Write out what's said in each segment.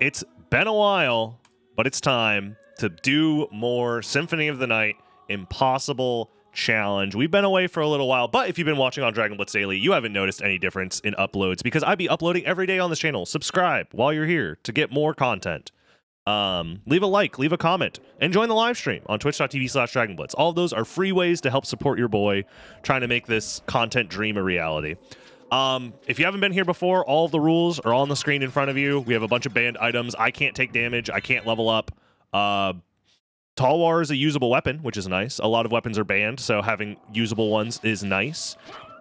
It's been a while, but it's time to do more Symphony of the Night Impossible Challenge. We've been away for a little while, but if you've been watching on Dragon Blitz Daily, you haven't noticed any difference in uploads because I be uploading every day on this channel. Subscribe while you're here to get more content. Leave a like, leave a comment, and join the live stream on twitch.tv/DragonBlitz. All of those are free ways to help support your boy trying to make this content dream a reality. If you haven't been here before, all of the rules are on the screen in front of you. We have a bunch of banned items. I can't take damage. I can't level up. Talwar is a usable weapon, which is nice. A lot of weapons are banned, so having usable ones is nice.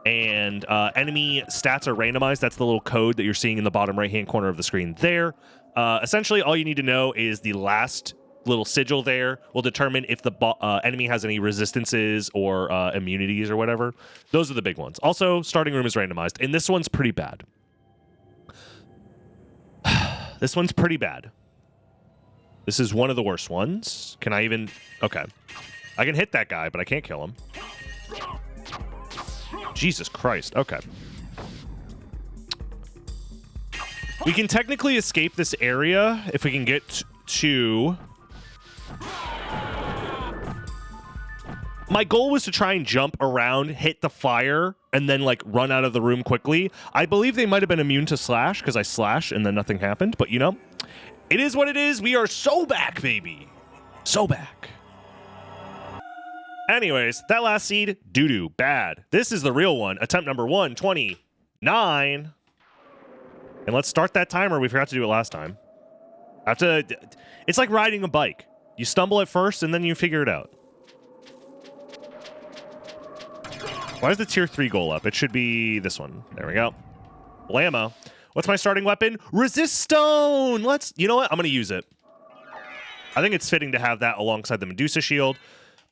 And enemy stats are randomized. That's the little code that you're seeing in the bottom right-hand corner of the screen there. Essentially, all you need to know is the last little sigil there will determine if the enemy has any resistances or immunities or whatever. Those are the big ones. Also, starting room is randomized, and this one's pretty bad. This one's pretty bad. This is one of the worst ones. Can I even... Okay. I can hit that guy, but I can't kill him. Jesus Christ. Okay. We can technically escape this area if we can get to... My goal was to try and jump around, hit the fire, and then, like, run out of the room quickly. I believe they might have been immune to slash, because I slashed and then nothing happened. But, you know, it is what it is. We are so back, baby. So back. Anyways, that last seed, doo-doo, bad. This is the real one. Attempt number 129. And let's start that timer. We forgot to do it last time. It's like riding a bike. You stumble at first, and then you figure it out. Why is the tier 3 goal up? It should be this one. There we go. Blammo. What's my starting weapon? Resist Stone! You know what? I'm going to use it. I think it's fitting to have that alongside the Medusa Shield.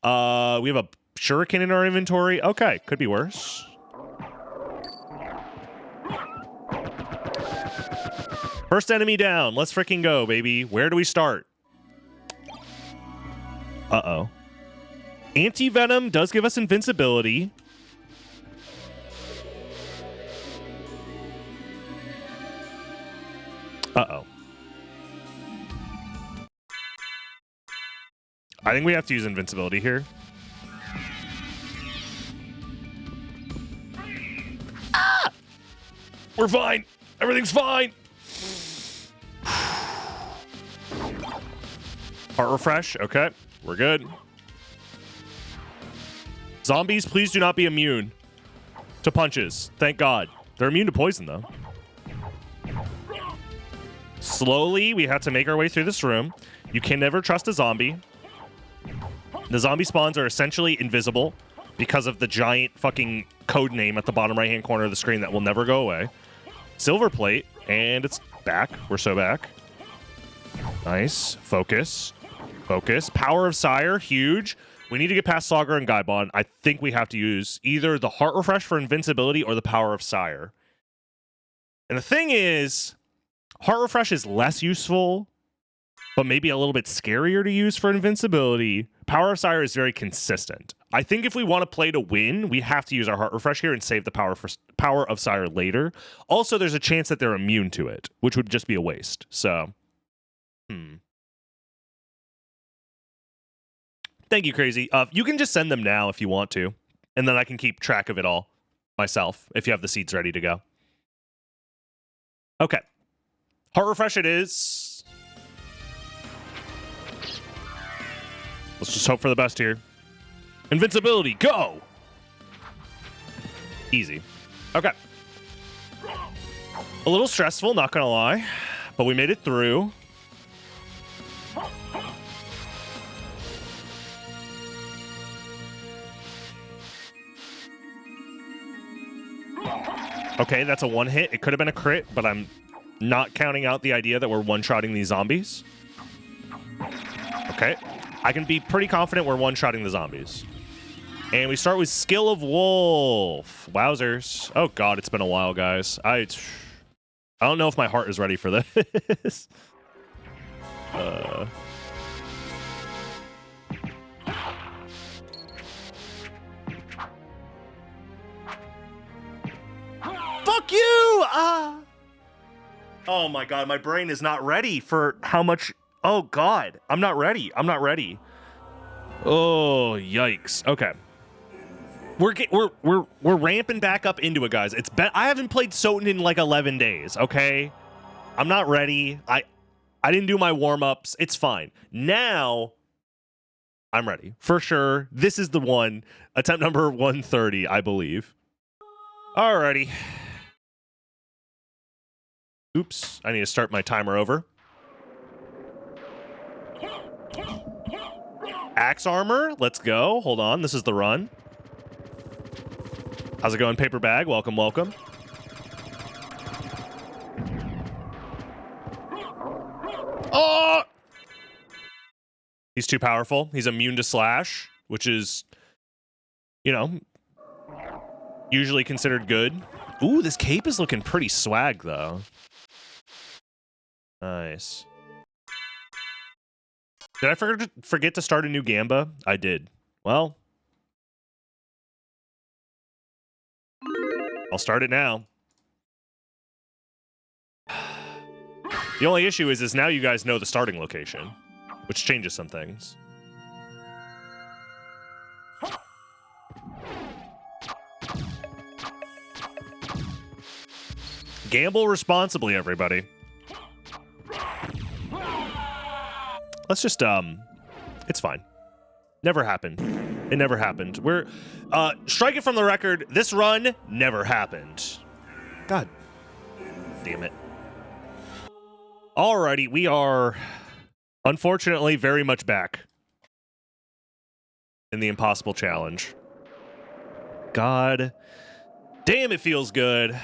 We have a Shuriken in our inventory. Okay, could be worse. First enemy down. Let's freaking go, baby. Where do we start? Uh-oh. Anti-Venom does give us invincibility. Uh-oh. I think we have to use invincibility here. Ah! We're fine. Everything's fine. Heart refresh. Okay. We're good. Zombies, please do not be immune to punches. Thank God. They're immune to poison, though. Slowly, we have to make our way through this room. You can never trust a zombie. The zombie spawns are essentially invisible because of the giant fucking code name at the bottom right-hand corner of the screen that will never go away. Silver plate, and it's back. We're so back. Nice. Focus. Focus. Power of Sire, huge. We need to get past Sagar and Gaibon. I think we have to use either the Heart Refresh for invincibility or the Power of Sire. And the thing is, Heart Refresh is less useful, but maybe a little bit scarier to use for invincibility. Power of Sire is very consistent. I think if we want to play to win, we have to use our Heart Refresh here and save the Power of Sire later. Also, there's a chance that they're immune to it, which would just be a waste. So, Thank you, Crazy. You can just send them now if you want to, and then I can keep track of it all myself if you have the seeds ready to go. Okay. Heart Refresh it is. Let's just hope for the best here. Invincibility, go! Easy. Okay. A little stressful, not gonna lie, but we made it through. Okay, that's a one hit. It could have been a crit, but I'm not counting out the idea that we're one-shotting these zombies. Okay. I can be pretty confident we're one-shotting the zombies. And we start with Skill of Wolf. Wowzers. Oh, God, it's been a while, guys. I don't know if my heart is ready for this. Fuck you! Ah! Oh my god, my brain is not ready for how much. Oh god, I'm not ready. I'm not ready. Oh yikes. Okay, we're ramping back up into it, guys. It's I haven't played SotN in like 11 days. Okay, I'm not ready. I didn't do my warm ups. It's fine. Now I'm ready for sure. This is the one. Attempt number 130, I believe. Alrighty. Oops, I need to start my timer over. Axe armor, let's go. Hold on, this is the run. How's it going, paper bag? Welcome, welcome. Oh! He's too powerful. He's immune to slash, which is, you know, usually considered good. Ooh, this cape is looking pretty swag, though. Nice. Did I forget to start a new Gamba? I did. Well, I'll start it now. The only issue is now you guys know the starting location, which changes some things. Gamble responsibly, everybody. Let's just, it's fine. Never happened. It never happened. We're, strike it from the record. This run never happened. God damn it. Alrighty, we are, unfortunately, very much back in the impossible challenge. God damn, it feels good.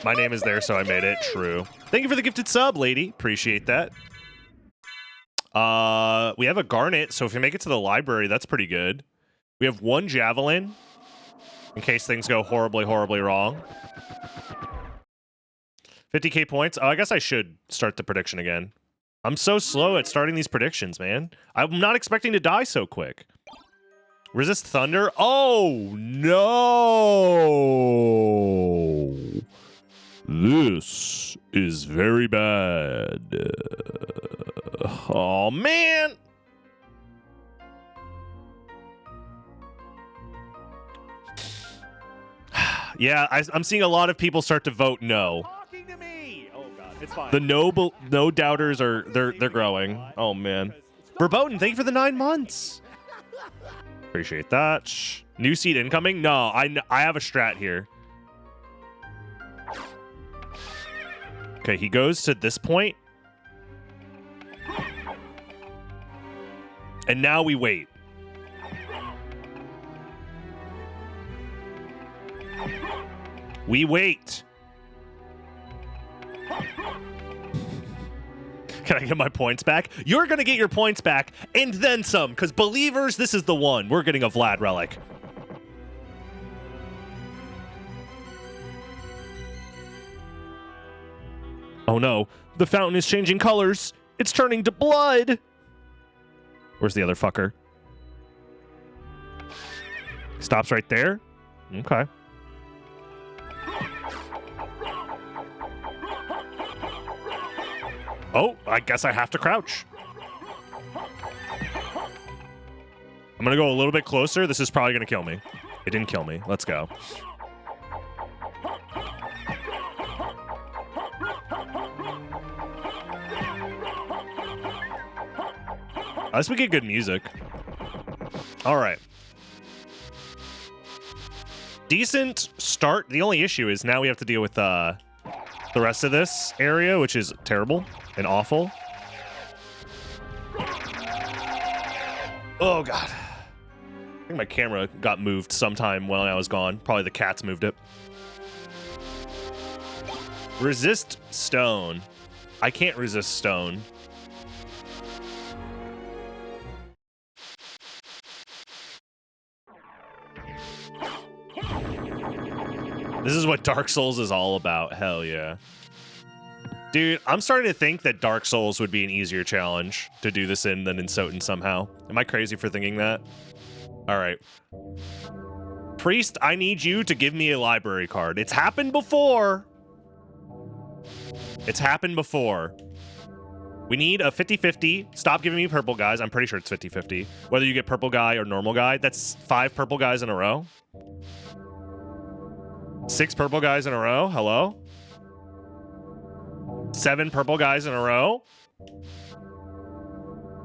My name is there, so I made it. True. Thank you for the gifted sub, lady. Appreciate that. We have a garnet, so if you make it to the library, that's pretty good. We have one javelin, in case things go horribly, horribly wrong. 50k points. Oh, I guess I should start the prediction again. I'm so slow at starting these predictions, man. I'm not expecting to die so quick. Resist thunder. Oh, no. This is very bad. Oh, man. Yeah, I'm seeing a lot of people start to vote no. Talking to me. Oh god, it's fine. The no doubters are they're growing. Oh man. Verboten, thank you for the 9 months. Appreciate that. New seed incoming? No, I have a strat here. Okay, he goes to this point. And now we wait. We wait. Can I get my points back? You're going to get your points back and then some, because believers, this is the one. We're getting a Vlad relic. Oh no, the fountain is changing colors. It's turning to blood. Where's the other fucker? Stops right there. Okay. Oh, I guess I have to crouch. I'm gonna go a little bit closer. This is probably gonna kill me. It didn't kill me. Let's go. At least we get good music. All right. Decent start. The only issue is now we have to deal with the rest of this area, which is terrible and awful. Oh, God. I think my camera got moved sometime while I was gone. Probably the cats moved it. Resist stone. I can't resist stone. This is what Dark Souls is all about. Hell yeah. Dude, I'm starting to think that Dark Souls would be an easier challenge to do this in than in SotN somehow. Am I crazy for thinking that? All right. Priest, I need you to give me a library card. It's happened before. It's happened before. We need a 50-50. Stop giving me purple guys. I'm pretty sure it's 50-50. Whether you get purple guy or normal guy. That's 5 purple guys in a row. 6 purple guys in a row. Hello? 7 purple guys in a row.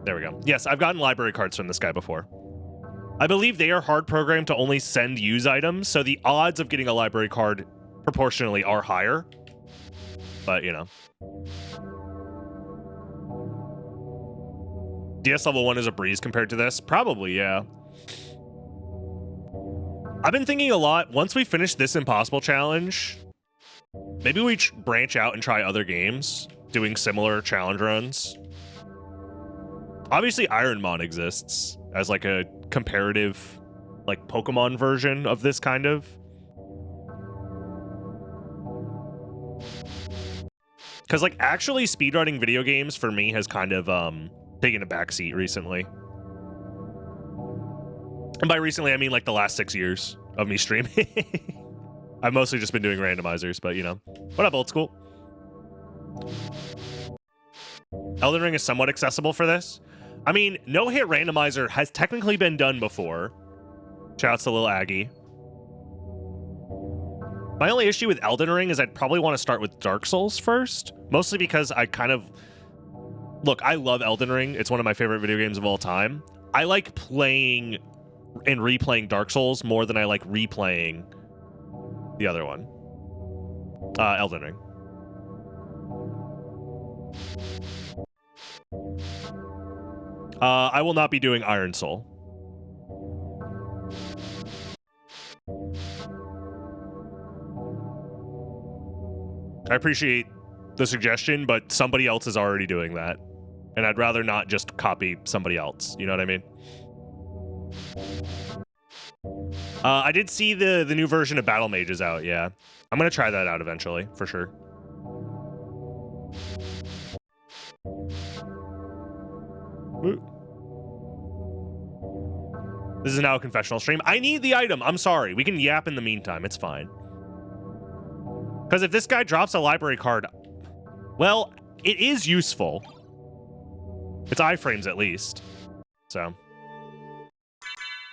There we go. Yes, I've gotten library cards from this guy before. I believe they are hard programmed to only send use items, so the odds of getting a library card proportionally are higher. But, you know. DS level 1 is a breeze compared to this? Probably, yeah. I've been thinking a lot, once we finish this impossible challenge, maybe we branch out and try other games, doing similar challenge runs. Obviously, Ironmon exists as like a comparative, like Pokemon version of this kind of. Because like actually speedrunning video games for me has kind of taken a backseat recently. And by recently, I mean like the last 6 years of me streaming. I've mostly just been doing randomizers, but you know. What up, old school? Elden Ring is somewhat accessible for this. I mean, no-hit randomizer has technically been done before. Shouts to Lil Aggie. My only issue with Elden Ring is I'd probably want to start with Dark Souls first. Mostly because I kind of... Look, I love Elden Ring. It's one of my favorite video games of all time. I like playing and replaying Dark Souls more than I like replaying the other one. Elden Ring. I will not be doing Iron Soul. I appreciate the suggestion, but somebody else is already doing that. And I'd rather not just copy somebody else. You know what I mean? I did see the new version of Battle Mages out, yeah. I'm going to try that out eventually, for sure. This is now a confessional stream. I need the item. I'm sorry. We can yap in the meantime. It's fine. Because if this guy drops a library card, well, it is useful. It's iframes at least. So.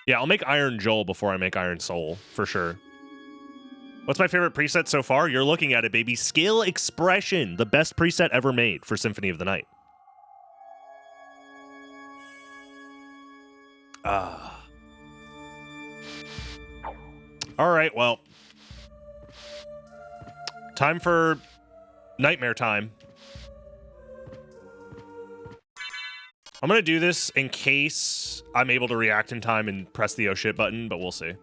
Yeah, I'll make Iron Joel before I make Iron Soul, for sure. What's my favorite preset so far? You're looking at it, baby. Skill Expression. The best preset ever made for Symphony of the Night. All right, well. Time for Nightmare Time. I'm going to do this in case I'm able to react in time and press the oh shit button, but we'll see.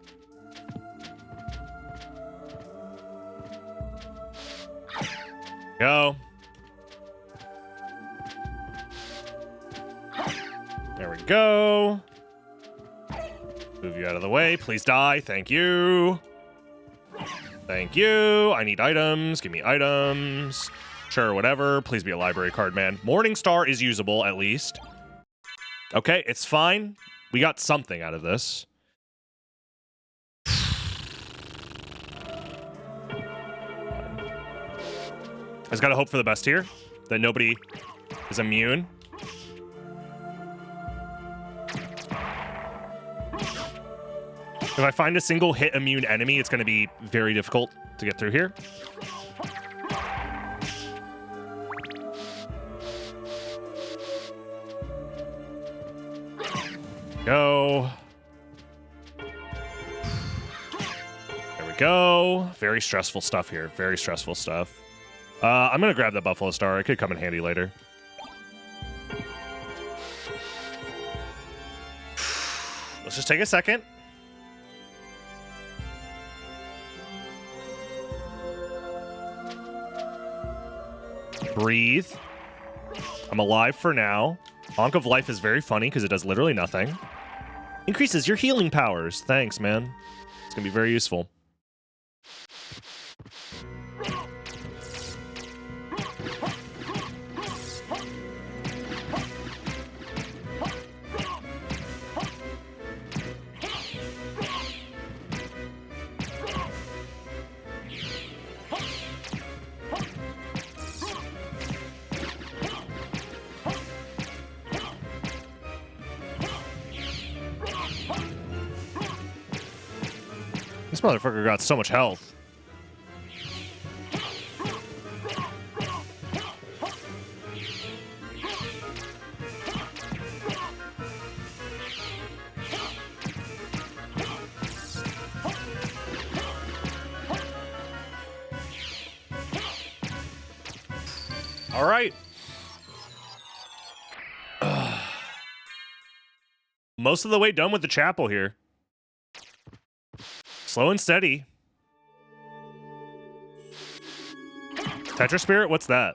Go. There we go. Move you out of the way. Please die. Thank you. Thank you. I need items. Give me items. Sure, whatever. Please be a library card, man. Morningstar is usable, at least. Okay, it's fine. We got something out of this. I just gotta hope for the best here. That nobody is immune. If I find a single hit immune enemy, it's gonna be very difficult to get through here. Go. There we go. Very stressful stuff here. Very stressful stuff. I'm going to grab that Buffalo Star. It could come in handy later. Let's just take a second. Breathe. I'm alive for now. Honk of Life is very funny because it does literally nothing. Increases your healing powers. Thanks, man. It's going to be very useful. motherfucker got so much health. All right. Most of the way done with the chapel here. Slow and steady. Tetra Spirit? What's that?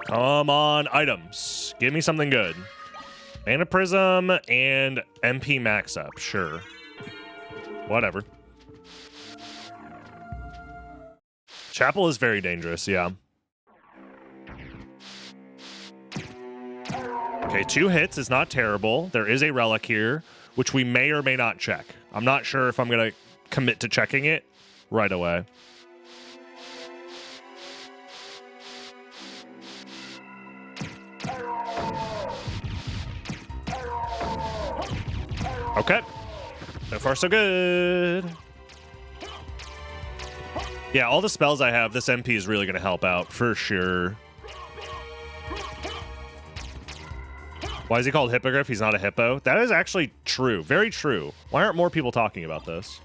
Come on, items. Give me something good. Mana Prism and MP Max Up. Sure. Whatever. Chapel is very dangerous, yeah. Okay, 2 hits is not terrible. There is a relic here, which we may or may not check. I'm not sure if I'm going to commit to checking it right away. Okay. So far, so good. Yeah, all the spells I have, this MP is really going to help out, for sure. Why is he called Hippogriff? He's not a hippo. That is actually true. Very true. Why aren't more people talking about this?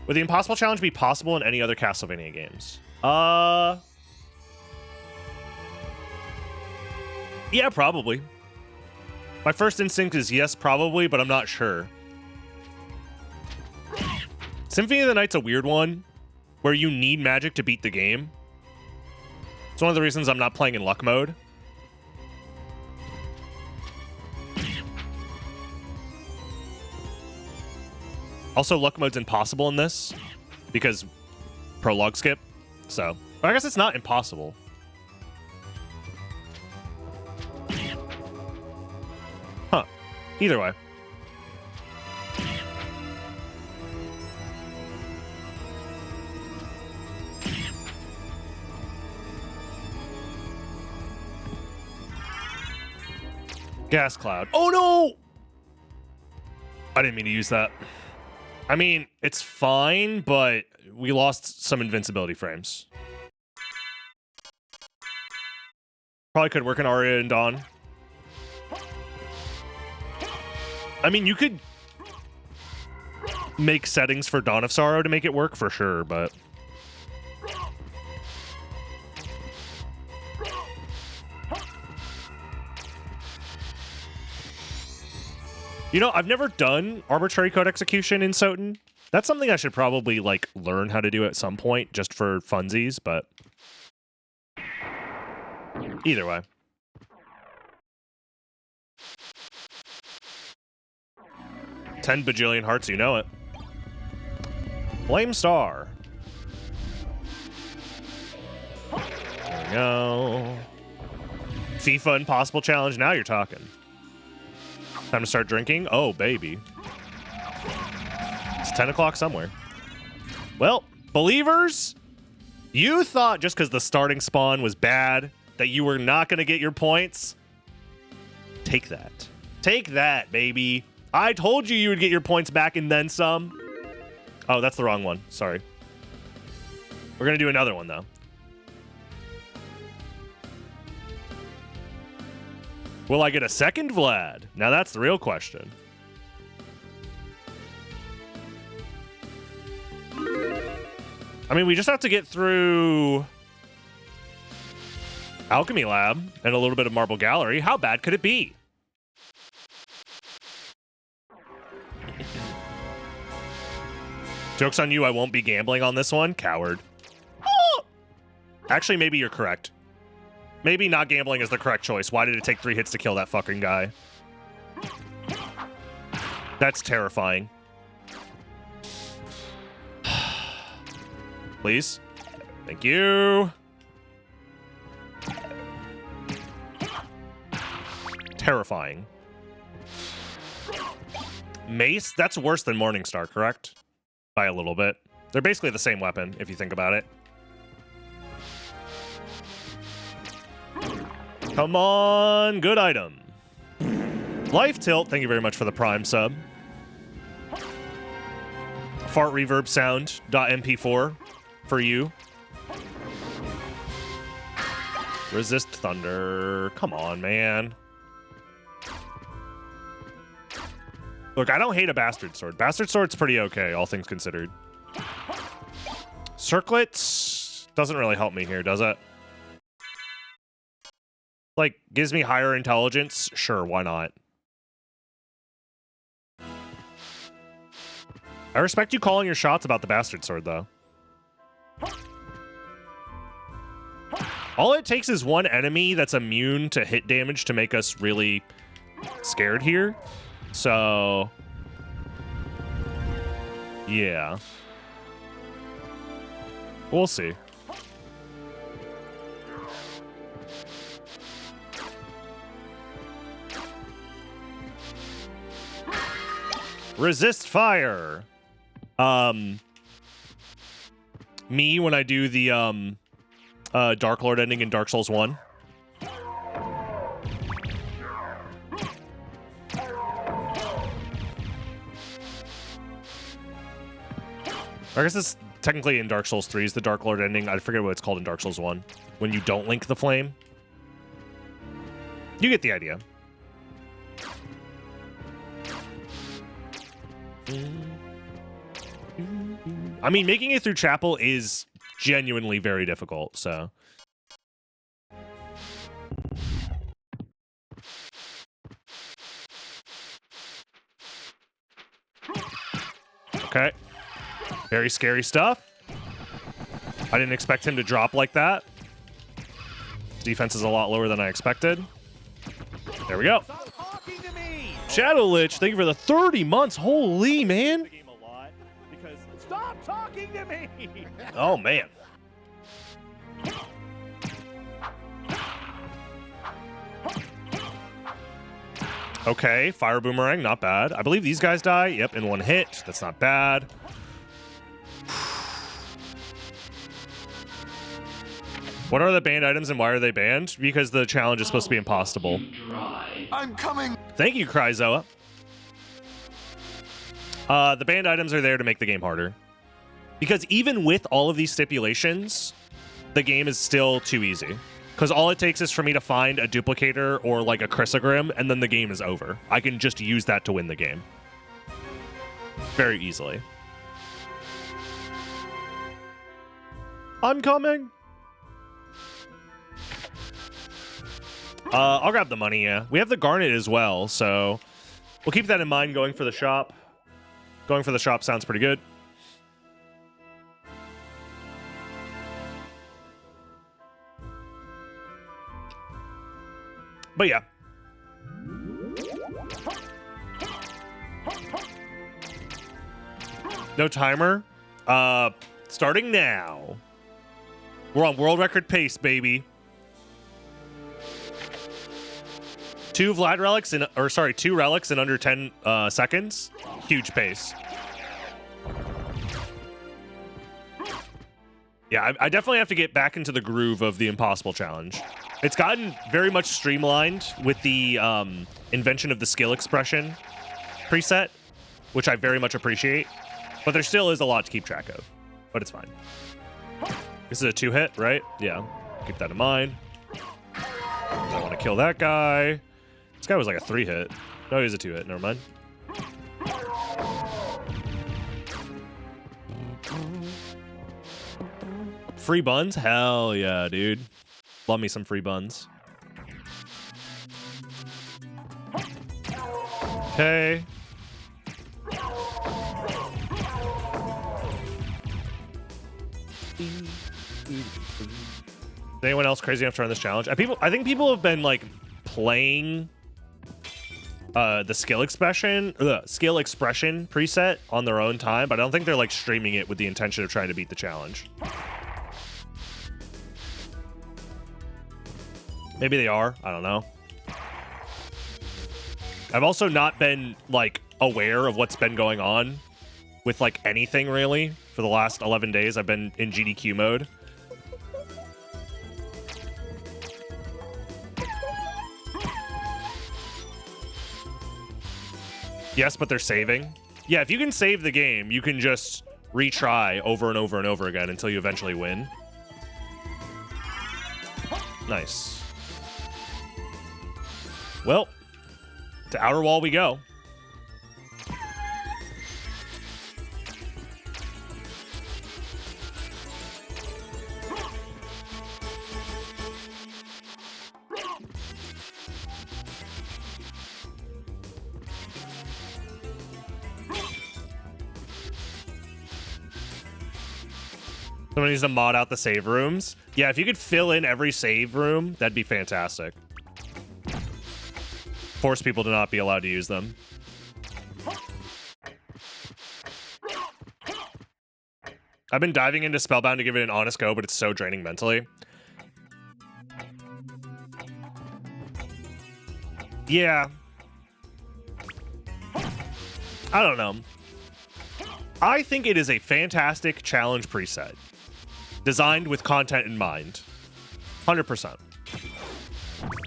Would the impossible challenge be possible in any other Castlevania games? Yeah, probably. My first instinct is yes, probably, but I'm not sure. Symphony of the Night's a weird one, where you need magic to beat the game. It's one of the reasons I'm not playing in luck mode. Also, luck mode's impossible in this, because prologue skip, so. But I guess it's not impossible. Huh. Either way. Gas cloud. Oh no! I didn't mean to use that. I mean, it's fine, but we lost some invincibility frames. Probably could work an Aria and Dawn. I mean, you could make settings for Dawn of Sorrow to make it work for sure, but... You know, I've never done arbitrary code execution in SotN. That's something I should probably, like, learn how to do at some point, just for funsies, but... Either way. $10 bajillion hearts, you know it. Flame Star. There we go. FIFA Impossible Challenge, now you're talking. Time to start drinking? Oh, baby. It's 10 o'clock somewhere. Well, believers, you thought just because the starting spawn was bad that you were not going to get your points? Take that. Take that, baby. I told you would get your points back and then some. Oh, that's the wrong one. Sorry. We're going to do another one, though. Will I get a second Vlad? Now that's the real question. I mean, we just have to get through Alchemy Lab and a little bit of Marble Gallery. How bad could it be? Joke's on you, I won't be gambling on this one. Coward. Oh! Actually, maybe you're correct. Maybe not gambling is the correct choice. Why did it take 3 hits to kill that fucking guy? That's terrifying. Please. Thank you. Terrifying. Mace? That's worse than Morningstar, correct? by a little bit. They're basically the same weapon, if you think about it. Come on, good item. Life Tilt, thank you very much for the Prime sub. Fart reverb sound .mp4 for you. Resist Thunder. Come on, man. Look, I don't hate a Bastard Sword. Bastard Sword's pretty okay, all things considered. Circlets doesn't really help me here, does it? Like, gives me higher intelligence? Sure, why not? I respect you calling your shots about the Bastard Sword, though. All it takes is one enemy that's immune to hit damage to make us really scared here. So, yeah. We'll see. Resist fire. Me when I do the Dark Lord ending in Dark Souls 1. I guess it's technically in Dark Souls 3 is the Dark Lord ending. I forget what it's called in Dark Souls 1. When you don't link the flame. You get the idea. I mean, making it through Chapel is genuinely very difficult, so. Okay. Very scary stuff. I didn't expect him to drop like that. Defense is a lot lower than I expected. There we go. Shadow Lich, thank you for the 30 months. Holy, man. Stop talking to me! Oh, man. Okay, Fire Boomerang, not bad. I believe these guys die. Yep, in one hit. That's not bad. What are the banned items and why are they banned? Because the challenge is supposed to be impossible. I'm coming! Thank you, Cryzoa. The banned items are there to make the game harder. Because even with all of these stipulations, the game is still too easy. Because all it takes is for me to find a duplicator or like a Chrysogrim, and then the game is over. I can just use that to win the game. Very easily. I'm coming! I'll grab the money, yeah. We have the Garnet as well, so we'll keep that in mind going for the shop. Going for the shop sounds pretty good. But yeah. No timer. Starting now. We're on world record pace, baby. Two relics in under 10 seconds. Huge pace. Yeah, I definitely have to get back into the groove of the Impossible Challenge. It's gotten very much streamlined with the invention of the skill expression preset, which I very much appreciate. But there still is a lot to keep track of. But it's fine. This is a 2-hit, right? Yeah. Keep that in mind. I want to kill that guy. This guy was like a 3-hit. No, he was a 2-hit. Never mind. Free buns? Hell yeah, dude. Love me some free buns. Okay. Is anyone else crazy enough to run this challenge? I think people have been like playing the skill expression preset on their own time, but I don't think they're like streaming it with the intention of trying to beat the challenge. Maybe they are. I don't know. I've also not been like aware of what's been going on with like anything really for the last 11 days. I've been in GDQ mode. Yes, but they're saving. Yeah, if you can save the game, you can just retry over and over and over again until you eventually win. Nice. Well, to Outer Wall we go. Someone needs to mod out the save rooms. Yeah, if you could fill in every save room, that'd be fantastic. Force people to not be allowed to use them. I've been diving into Spellbound to give it an honest go, but it's so draining mentally. Yeah. I don't know. I think it is a fantastic challenge preset. Designed with content in mind. 100%.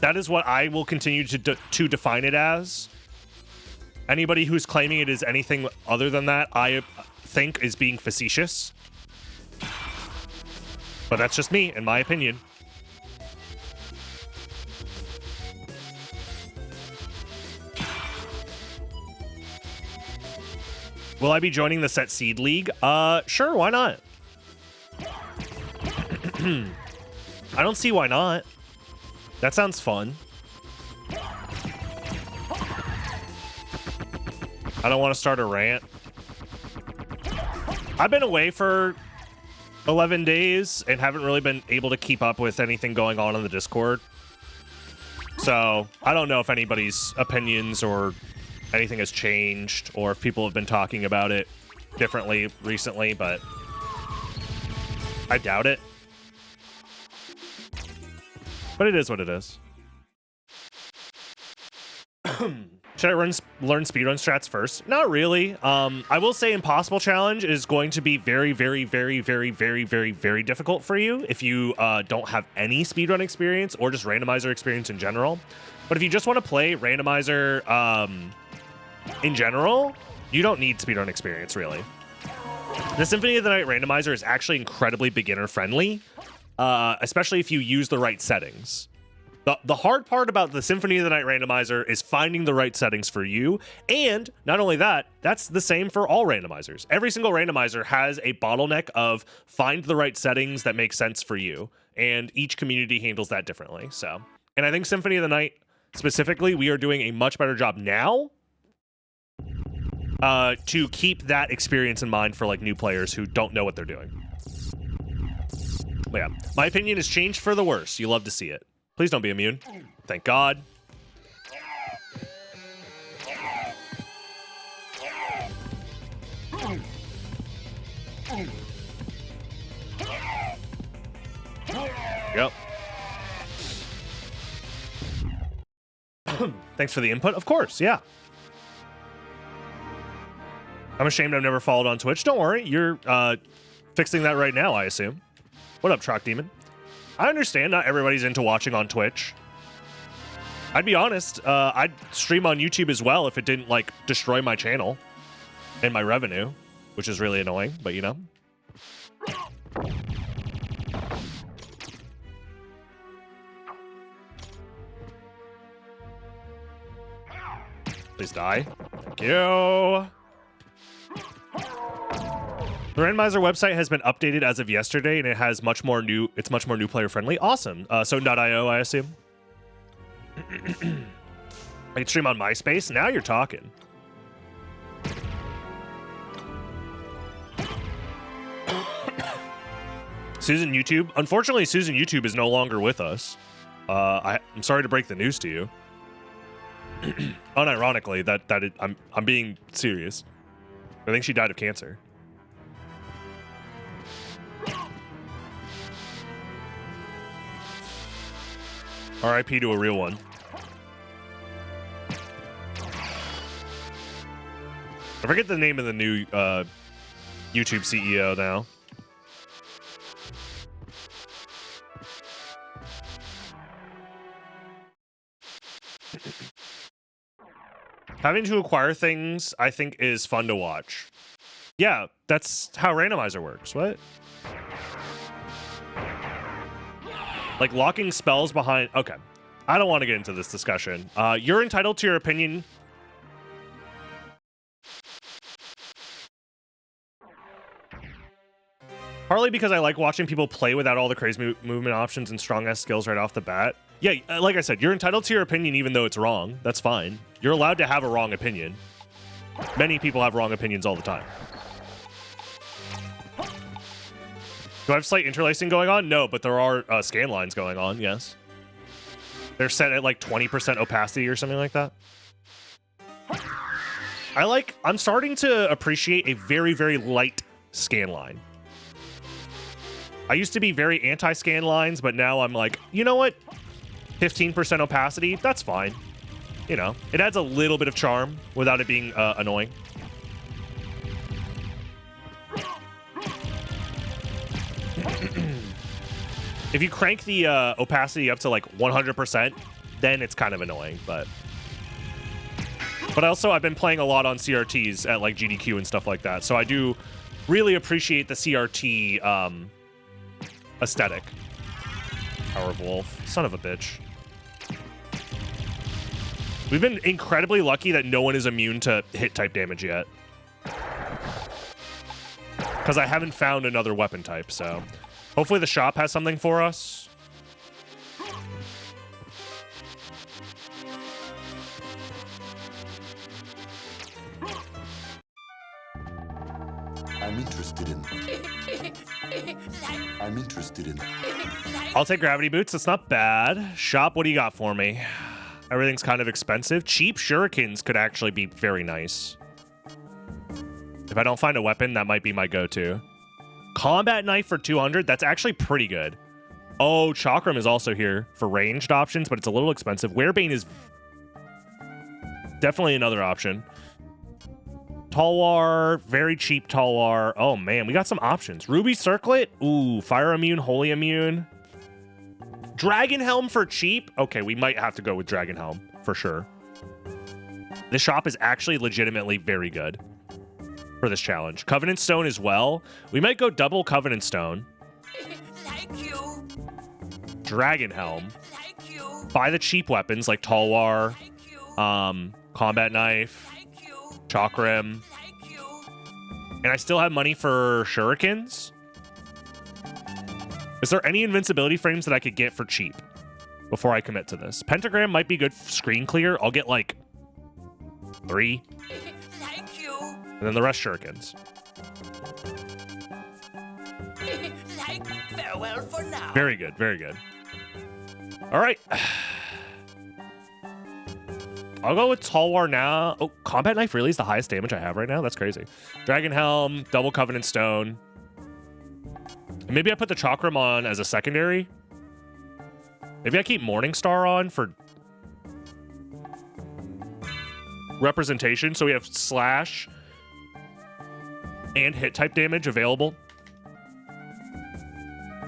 That is what I will continue to define it as. Anybody who's claiming it is anything other than that, I think is being facetious. But that's just me, in my opinion. Will I be joining the Set Seed League? Sure, why not? I don't see why not. That sounds fun. I don't want to start a rant. I've been away for 11 days and haven't really been able to keep up with anything going on in the Discord. So I don't know if anybody's opinions or anything has changed or if people have been talking about it differently recently, but I doubt it. But it is what it is. Should I learn speedrun strats first? Not really. I will say Impossible Challenge is going to be very, very, very, very, very, very, very difficult for you if you don't have any speedrun experience or just randomizer experience in general. But if you just want to play randomizer in general, you don't need speedrun experience, really. The Symphony of the Night randomizer is actually incredibly beginner friendly. Especially if you use the right settings. The hard part about the Symphony of the Night randomizer is finding the right settings for you. And not only that, that's the same for all randomizers. Every single randomizer has a bottleneck of find the right settings that make sense for you. And each community handles that differently. So, and I think Symphony of the Night specifically, we are doing a much better job now to keep that experience in mind for like new players who don't know what they're doing. But yeah, my opinion has changed for the worse. You love to see it. Please don't be immune. Thank God. Yep. Thanks for the input. Of course, yeah. I'm ashamed I've never followed on Twitch. Don't worry. You're fixing that right now, I assume. What up, Troc Demon? I understand not everybody's into watching on Twitch. I'd be honest, I'd stream on YouTube as well if it didn't, like, destroy my channel and my revenue, which is really annoying, but you know. Please die. Thank you. The Randomizer website has been updated as of yesterday, and it has much more new. It's much more new player friendly. Awesome. SotN.io, I assume. I can stream on MySpace. Now you're talking. Susan YouTube. Unfortunately, Susan YouTube is no longer with us. I'm sorry to break the news to you. Unironically, I'm being serious. I think she died of cancer. RIP to a real one. I forget the name of the new YouTube CEO now. Having to acquire things, I think, is fun to watch. Yeah, that's how Randomizer works. What? Like locking spells behind... Okay. I don't want to get into this discussion. You're entitled to your opinion. Partly because I like watching people play without all the crazy movement options and strong-ass skills right off the bat. Yeah, like I said, you're entitled to your opinion even though it's wrong. That's fine. You're allowed to have a wrong opinion. Many people have wrong opinions all the time. Do I have slight interlacing going on? No, but there are scan lines going on, yes. They're set at like 20% opacity or something like that. I'm starting to appreciate a very, very light scan line. I used to be very anti-scan lines, but now I'm like, you know what? 15% opacity, that's fine. You know, it adds a little bit of charm without it being annoying. If you crank the opacity up to like 100%, then it's kind of annoying, but also I've been playing a lot on CRTs at like GDQ and stuff like that, so I do really appreciate the CRT aesthetic. Power of Wolf, son of a bitch. We've been incredibly lucky that no one is immune to hit type damage yet, because I haven't found another weapon type, so hopefully the shop has something for us. I'm interested in. I'll take gravity boots. That's not bad. Shop, what do you got for me? Everything's kind of expensive. Cheap shurikens could actually be very nice. If I don't find a weapon, that might be my go-to. Combat knife for 200. That's actually pretty good. Oh, Chakram is also here for ranged options, but it's a little expensive. Werebane is definitely another option. Talwar, very cheap Talwar. Oh man, we got some options. Ruby Circlet. Ooh, fire immune, holy immune. Dragon Helm for cheap. Okay, we might have to go with Dragon Helm for sure. This shop is actually legitimately very good for this challenge. Covenant Stone as well. We might go double Covenant Stone. Thank you. Dragon Helm. Thank you. Buy the cheap weapons like Talwar, Thank you. Combat Knife, Thank you. Chakram. Thank you. And I still have money for shurikens. Is there any invincibility frames that I could get for cheap before I commit to this? Pentagram might be good screen clear. I'll get like 3. Thank you. And then the rest shurikens. Farewell for now. Very good, very good. All right. I'll go with Talwar now. Oh, Combat Knife really is the highest damage I have right now? That's crazy. Dragon Helm, double Covenant Stone. And maybe I put the Chakram on as a secondary. Maybe I keep Morningstar on for representation. So we have slash and hit type damage available.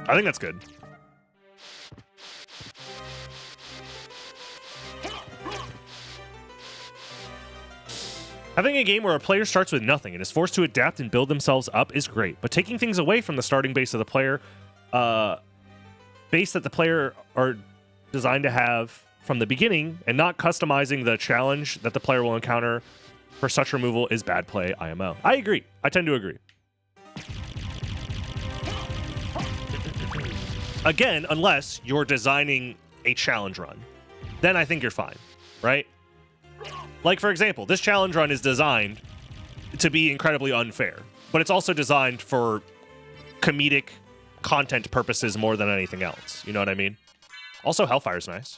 I think that's good. Having a game where a player starts with nothing and is forced to adapt and build themselves up is great, but taking things away from the starting base of the player, base that the player are designed to have from the beginning, and not customizing the challenge that the player will encounter for such removal is bad play, IMO. I agree. I tend to agree. Again, unless you're designing a challenge run, then I think you're fine, right? Like, for example, this challenge run is designed to be incredibly unfair, but it's also designed for comedic content purposes more than anything else. You know what I mean? Also, Hellfire's nice.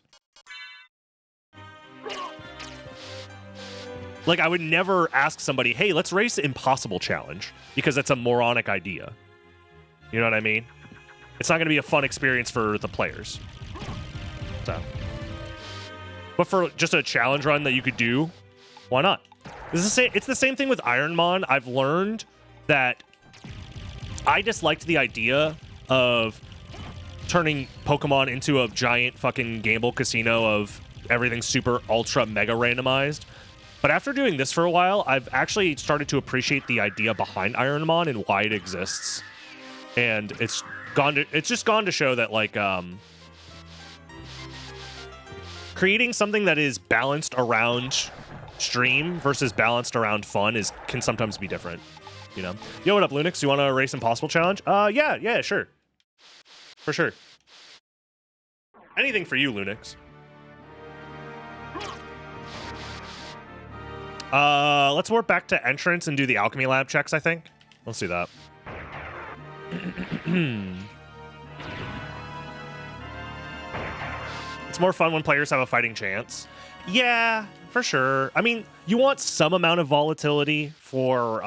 Like, I would never ask somebody, hey, let's race the impossible challenge, because that's a moronic idea. You know what I mean? It's not going to be a fun experience for the players. So... But for just a challenge run that you could do, why not? It's the same thing with Ironmon. I've learned that I disliked the idea of turning Pokemon into a giant fucking gamble casino of everything super ultra mega randomized. But after doing this for a while, I've actually started to appreciate the idea behind Ironmon and why it exists. And it's just gone to show that, like, creating something that is balanced around stream versus balanced around fun can sometimes be different, you know? Yo, what up, Lunix? You want to race Impossible Challenge? Yeah, sure. For sure. Anything for you, Lunix. Let's warp back to entrance and do the alchemy lab checks, I think. Let's do that. It's more fun when players have a fighting chance. Yeah, for sure. I mean, you want some amount of volatility for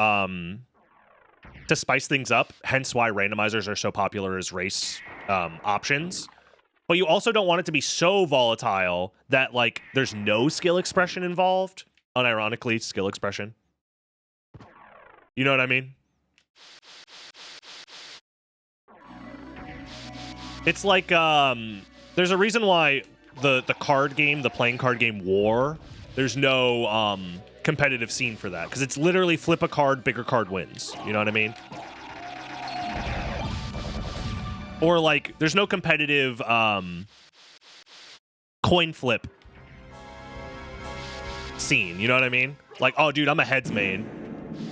to spice things up, hence why randomizers are so popular as race options. But you also don't want it to be so volatile that, like, there's no skill expression involved. Unironically, skill expression. You know what I mean? It's like, there's a reason why the card game, the playing card game War, there's no competitive scene for that. Because it's literally flip a card, bigger card wins. You know what I mean? Or, like, there's no competitive coin flip scene. You know what I mean? Like, oh, dude, I'm a heads main.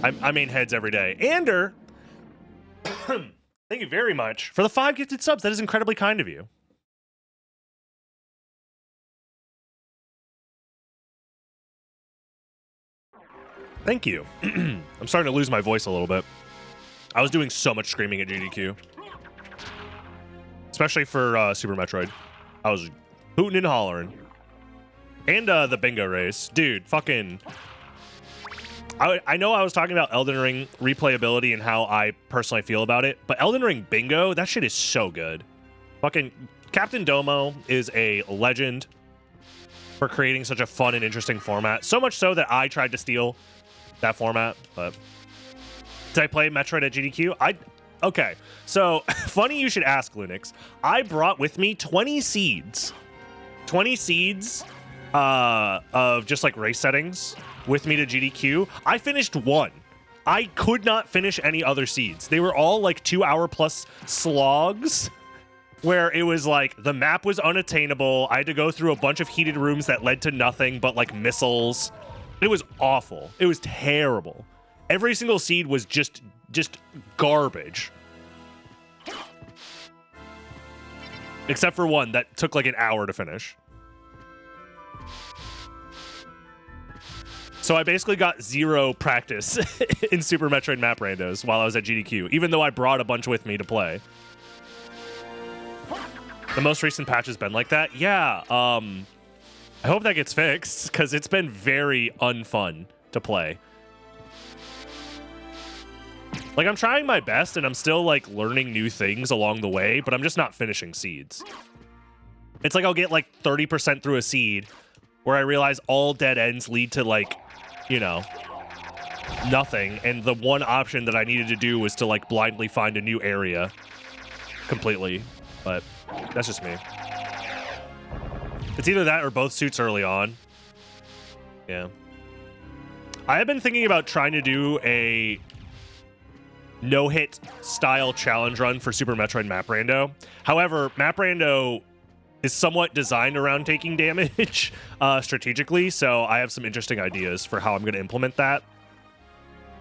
I main heads every day. Ander, thank you very much for the 5 gifted subs. That is incredibly kind of you. Thank you. I'm starting to lose my voice a little bit. I was doing so much screaming at GDQ. Especially for Super Metroid. I was hooting and hollering. And the bingo race. Dude, fucking... I know I was talking about Elden Ring replayability and how I personally feel about it, but Elden Ring bingo, that shit is so good. Fucking Captain Domo is a legend for creating such a fun and interesting format. So much so that I tried to steal that format, but... Did I play Metroid at GDQ? Okay, so funny you should ask, Lunix. I brought with me 20 seeds. 20 seeds of just like race settings with me to GDQ. I finished one. I could not finish any other seeds. They were all like 2-hour plus slogs where it was like the map was unattainable. I had to go through a bunch of heated rooms that led to nothing but like missiles. It was awful. It was terrible. Every single seed was just garbage. Except for one that took like an hour to finish. So I basically got 0 practice in Super Metroid map randos while I was at GDQ, even though I brought a bunch with me to play. The most recent patch has been like that. Yeah, I hope that gets fixed, because it's been very unfun to play. Like, I'm trying my best, and I'm still, like, learning new things along the way, but I'm just not finishing seeds. It's like I'll get, like, 30% through a seed, where I realize all dead ends lead to, like, you know, nothing, and the one option that I needed to do was to, like, blindly find a new area completely, but that's just me. It's either that or both suits early on. Yeah. I have been thinking about trying to do a no-hit style challenge run for Super Metroid Map Rando. However, Map Rando is somewhat designed around taking damage strategically, so I have some interesting ideas for how I'm going to implement that.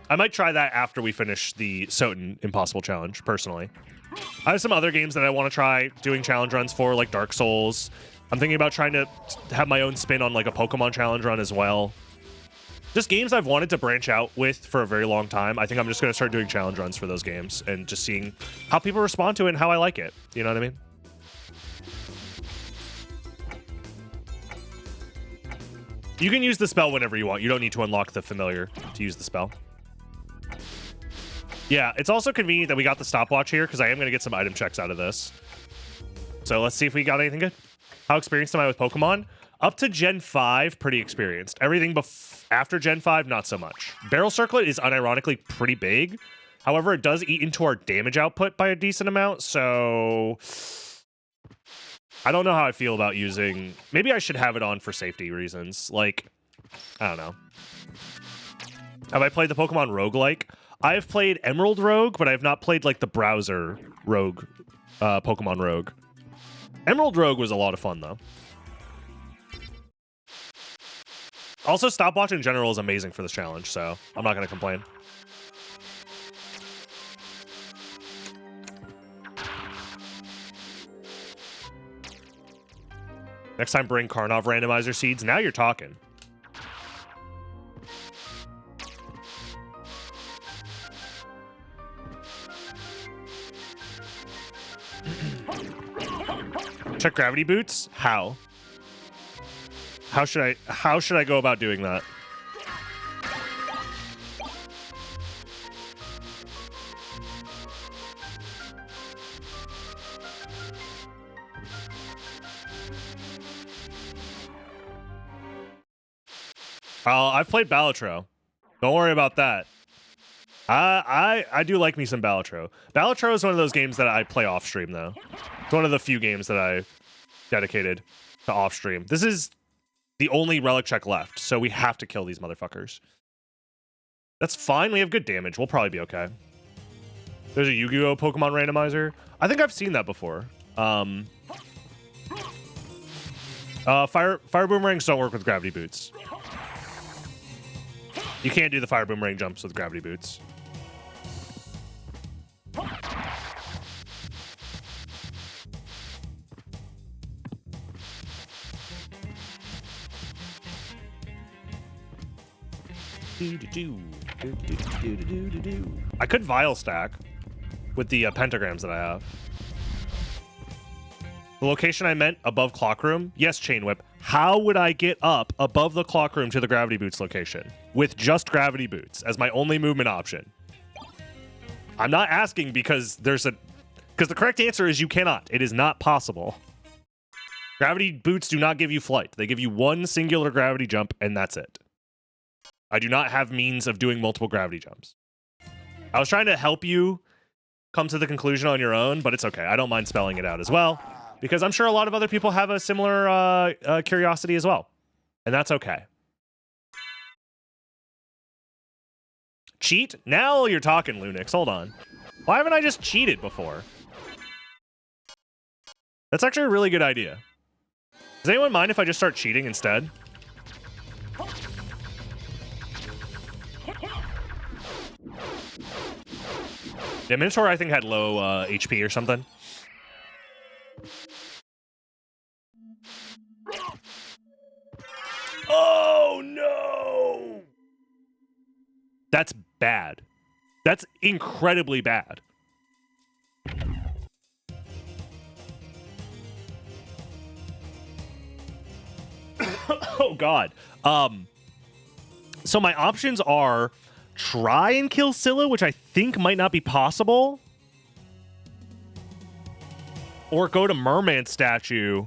I might try that after we finish the SotN Impossible Challenge, personally. I have some other games that I want to try doing challenge runs for, like Dark Souls. I'm thinking about trying to have my own spin on like a Pokemon challenge run as well. Just games I've wanted to branch out with for a very long time. I think I'm just going to start doing challenge runs for those games and just seeing how people respond to it and how I like it. You know what I mean? You can use the spell whenever you want. You don't need to unlock the familiar to use the spell. Yeah, it's also convenient that we got the stopwatch here because I am going to get some item checks out of this. So let's see if we got anything good. How experienced am I with Pokemon? Up to Gen 5, pretty experienced. Everything after Gen 5, not so much. Barrel Circlet is unironically pretty big. However, it does eat into our damage output by a decent amount, so I don't know how I feel about using... Maybe I should have it on for safety reasons. Like, I don't know. Have I played the Pokemon roguelike? I have played Emerald Rogue, but I have not played, like, the browser Rogue, Pokemon Rogue. Emerald Rogue was a lot of fun, though. Also, stopwatch in general is amazing for this challenge, so I'm not going to complain. Next time, bring Karnov randomizer seeds. Now you're talking. Check gravity boots? How? How should I go about doing that? I've played Balatro. Don't worry about that. I do like me some Balatro. Balatro is one of those games that I play off stream, though. It's one of the few games that I've dedicated to off stream. This is the only relic check left, so we have to kill these motherfuckers. That's fine. We have good damage. We'll probably be okay. There's a Yu-Gi-Oh! Pokemon randomizer. I think I've seen that before. Fire boomerangs don't work with gravity boots. You can't do the fire boomerang jumps with gravity boots. I could Vile stack with the pentagrams that I have. The location I meant above clock room? Yes, Chain Whip. How would I get up above the clock room to the gravity boots location with just gravity boots as my only movement option? I'm not asking because the correct answer is you cannot. It is not possible. Gravity boots do not give you flight. They give you one singular gravity jump, and that's it. I do not have means of doing multiple gravity jumps. I was trying to help you come to the conclusion on your own, but it's okay. I don't mind spelling it out as well, because I'm sure a lot of other people have a similar curiosity as well, and that's okay. Cheat? Now you're talking, Lunix. Hold on. Why haven't I just cheated before? That's actually a really good idea. Does anyone mind if I just start cheating instead? Yeah, Minotaur, I think, had low HP or something. Oh, no! That's bad. That's incredibly bad. Oh, God. So my options are try and kill Scylla, which I think might not be possible, or go to Merman Statue,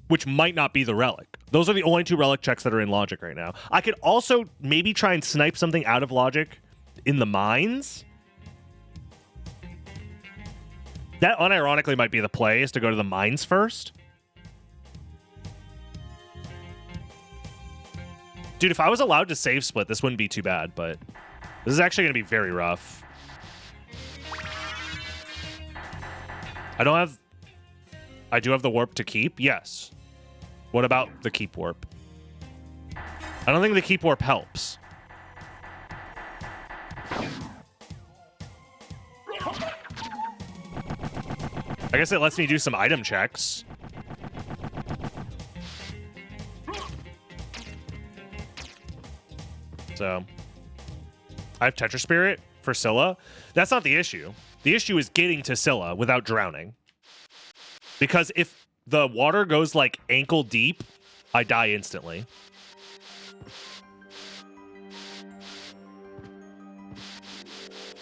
which might not be the relic. Those are the only two relic checks that are in Logic right now. I could also maybe try and snipe something out of Logic in the mines. That unironically might be the play, is to go to the mines first. Dude, if I was allowed to save split, this wouldn't be too bad, but this is actually going to be very rough. I do have the warp to keep? Yes. What about the keep warp? I don't think the keep warp helps. I guess it lets me do some item checks. So, I have Tetra Spirit for Scylla. That's not the issue. The issue is getting to Scylla without drowning. Because if the water goes like ankle deep, I die instantly.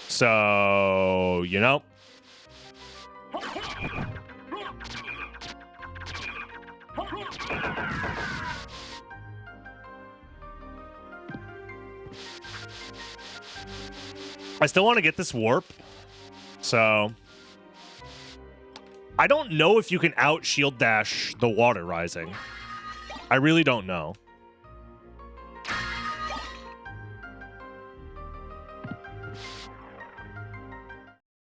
So, you know. I still want to get this warp So I don't know if you can out shield dash the water rising. I really don't know.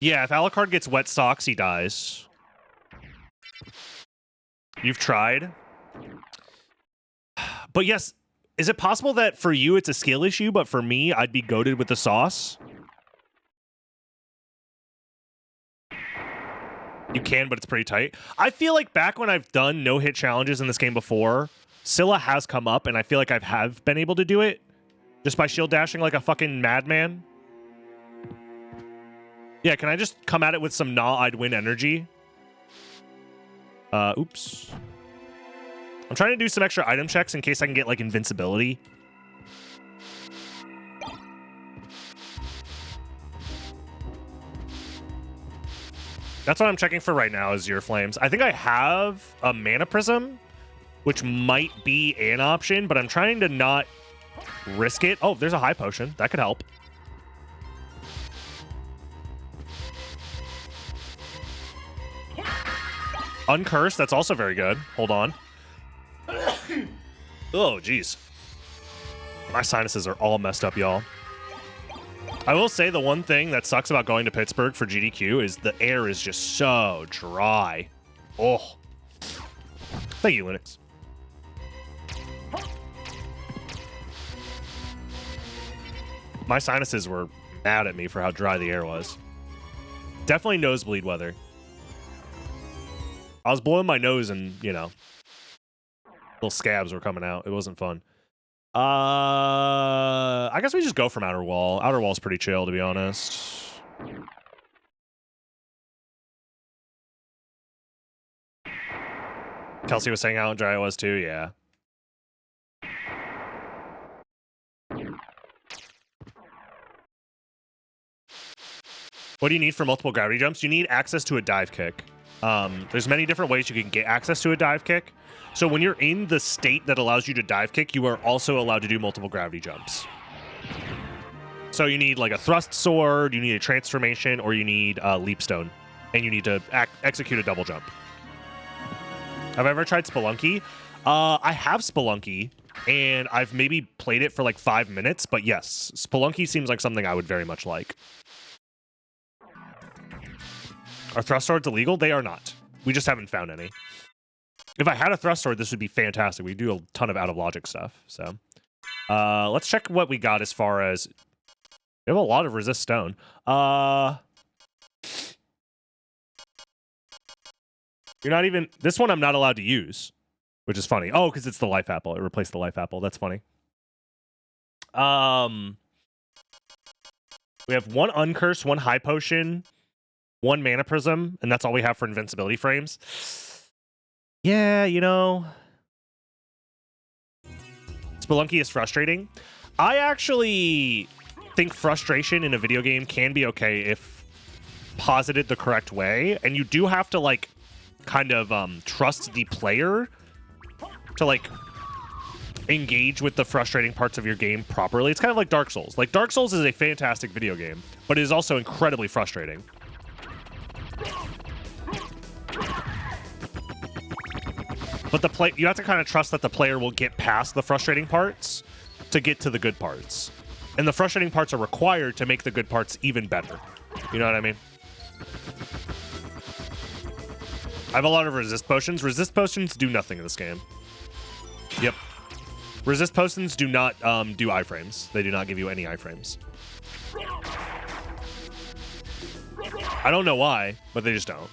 Yeah, if Alucard gets wet socks, he dies. You've tried. But yes, is it possible that for you it's a skill issue, but for me, I'd be goated with the sauce? You can, but it's pretty tight. I feel like back when I've done no-hit challenges in this game before, Scylla has come up, and I feel like I have been able to do it just by shield dashing like a fucking madman. Yeah, can I just come at it with some I'd win energy? Oops. I'm trying to do some extra item checks in case I can get, like, invincibility. That's what I'm checking for right now is Your Flames. I think I have a Mana Prism, which might be an option, but I'm trying to not risk it. Oh, there's a High Potion. That could help. Uncursed, that's also very good. Hold on. Oh, jeez. My sinuses are all messed up, y'all. I will say the one thing that sucks about going to Pittsburgh for GDQ is the air is just so dry. Oh. Thank you, Linux. My sinuses were mad at me for how dry the air was. Definitely nosebleed weather. I was blowing my nose and, you know, little scabs were coming out. It wasn't fun. I guess we just go from Outer Wall. Outer Wall's pretty chill, to be honest. Kelsey was saying how dry it was too, yeah. What do you need for multiple gravity jumps? You need access to a dive kick. There's many different ways you can get access to a dive kick. So when you're in the state that allows you to dive kick, you are also allowed to do multiple gravity jumps. So you need like a thrust sword, you need a transformation, or you need a leap stone, and you need to execute a double jump. Have I ever tried Spelunky? I have Spelunky, and I've maybe played it for like 5 minutes, but yes, Spelunky seems like something I would very much like. Are thrust swords illegal? They are not. We just haven't found any. If I had a thrust sword, this would be fantastic. We do a ton of out-of-logic stuff. So, let's check what we got as far as... We have a lot of resist stone. You're not even... This one I'm not allowed to use, which is funny. Oh, because it's the life apple. It replaced the life apple. That's funny. We have one uncurse, one high potion, one mana prism, and that's all we have for invincibility frames. Yeah, you know, Spelunky is frustrating. I actually think frustration in a video game can be okay if posited the correct way, and you do have to like kind of trust the player to like engage with the frustrating parts of your game properly. It's kind of like Dark Souls. Like Dark Souls is a fantastic video game, but it is also incredibly frustrating. But you have to kind of trust that the player will get past the frustrating parts to get to the good parts. And the frustrating parts are required to make the good parts even better. You know what I mean? I have a lot of resist potions. Resist potions do nothing in this game. Yep. Resist potions do not do iframes. They do not give you any iframes. I don't know why, but they just don't.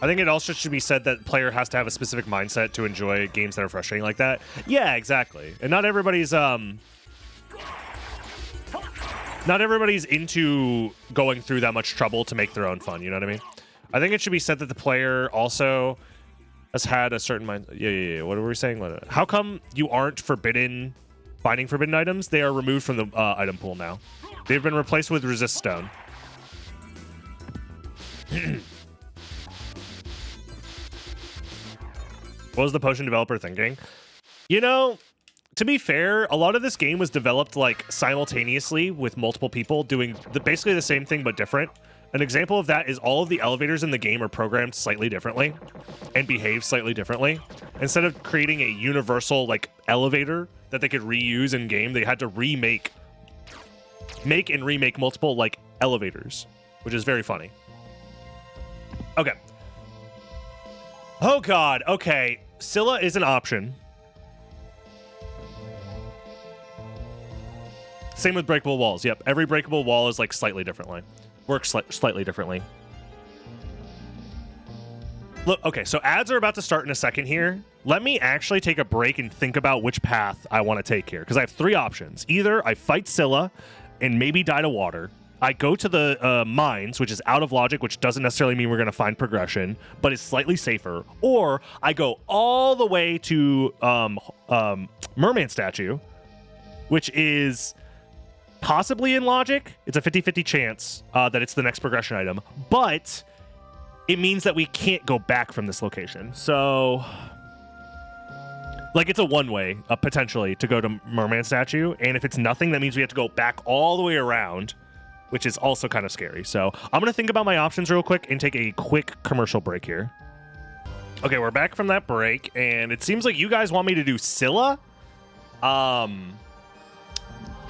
I think it also should be said that the player has to have a specific mindset to enjoy games that are frustrating like that. Yeah, exactly. And not everybody's into going through that much trouble to make their own fun, you know what I mean? I think it should be said that the player also has had a certain mind. Yeah. What were we saying? How come you aren't finding forbidden items? They are removed from the item pool now. They've been replaced with resist stone. What was the potion developer thinking? You know, to be fair, a lot of this game was developed like simultaneously with multiple people doing basically the same thing but different. An example of that is all of the elevators in the game are programmed slightly differently and behave slightly differently. Instead of creating a universal like elevator that they could reuse in game, they had to make and remake multiple like elevators, which is very funny. Okay. Oh god, okay. Scylla is an option. Same with breakable walls. Yep, every breakable wall is like slightly differently. Works slightly differently. Look, okay, so ads are about to start in a second here. Let me actually take a break and think about which path I want to take here, because I have three options. Either I fight Scylla and maybe die to water. I go to the mines, which is out of logic, which doesn't necessarily mean we're going to find progression, but is slightly safer. Or I go all the way to Merman Statue, which is possibly in logic. It's a 50-50 chance that it's the next progression item, but it means that we can't go back from this location. So, like, it's a one-way, potentially, to go to Merman Statue, and if it's nothing, that means we have to go back all the way around, which is also kind of scary. So I'm going to think about my options real quick and take a quick commercial break here. Okay, we're back from that break, and it seems like you guys want me to do Scylla.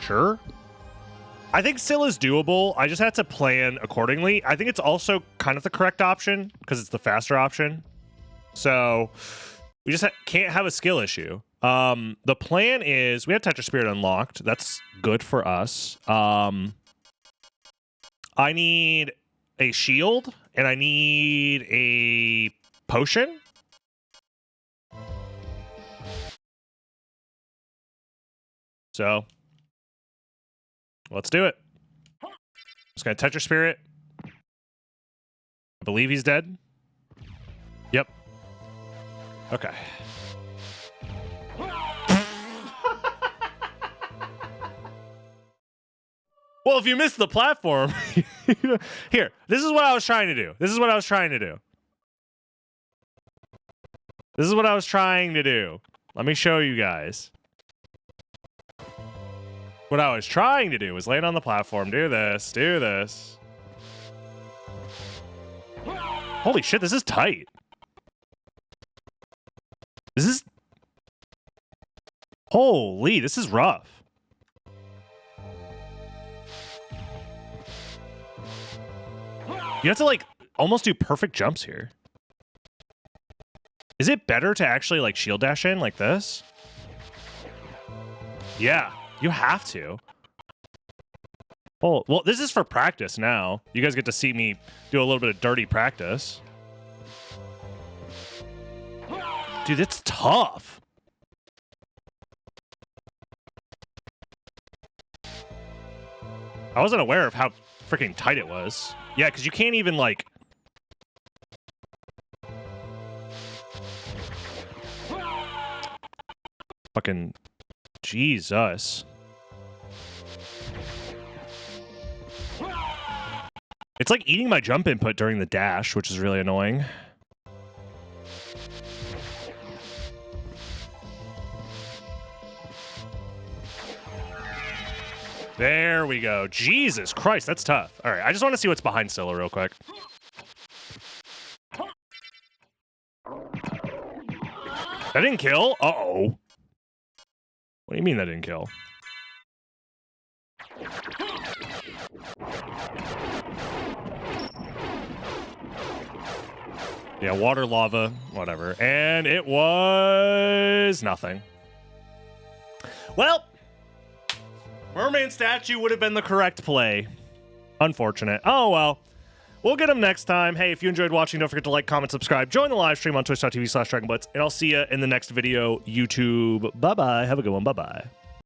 Sure. I think Scylla's doable. I just had to plan accordingly. I think it's also kind of the correct option because it's the faster option. So we just can't have a skill issue. The plan is we have Tetra Spirit unlocked. That's good for us. I need a shield and I need a potion. So let's do it. Just gonna Tetra Spirit. I believe he's dead. Yep. Okay. Well, if you missed the platform, here, this is what I was trying to do. This is what I was trying to do. This is what I was trying to do. Let me show you guys. What I was trying to do was land on the platform, do this, do this. Holy shit, this is tight. This is... Holy, this is rough. You have to, like, almost do perfect jumps here. Is it better to actually, like, shield dash in like this? Yeah, you have to. Oh, well, this is for practice now. You guys get to see me do a little bit of dirty practice. Dude, that's tough. I wasn't aware of how freaking tight it was. Yeah, because you can't even, like... Fucking... Jesus. It's like eating my jump input during the dash, which is really annoying. There we go. Jesus Christ, that's tough. All right, I just want to see what's behind Scylla real quick. That didn't kill? Uh-oh. What do you mean that didn't kill? Yeah, water, lava, whatever. And it was nothing. Well, Merman Statue would have been the correct play. Unfortunate. Oh, well. We'll get them next time. Hey, if you enjoyed watching, don't forget to like, comment, subscribe. Join the live stream on twitch.tv/DragonBlitz. And I'll see you in the next video, YouTube. Bye-bye. Have a good one. Bye-bye.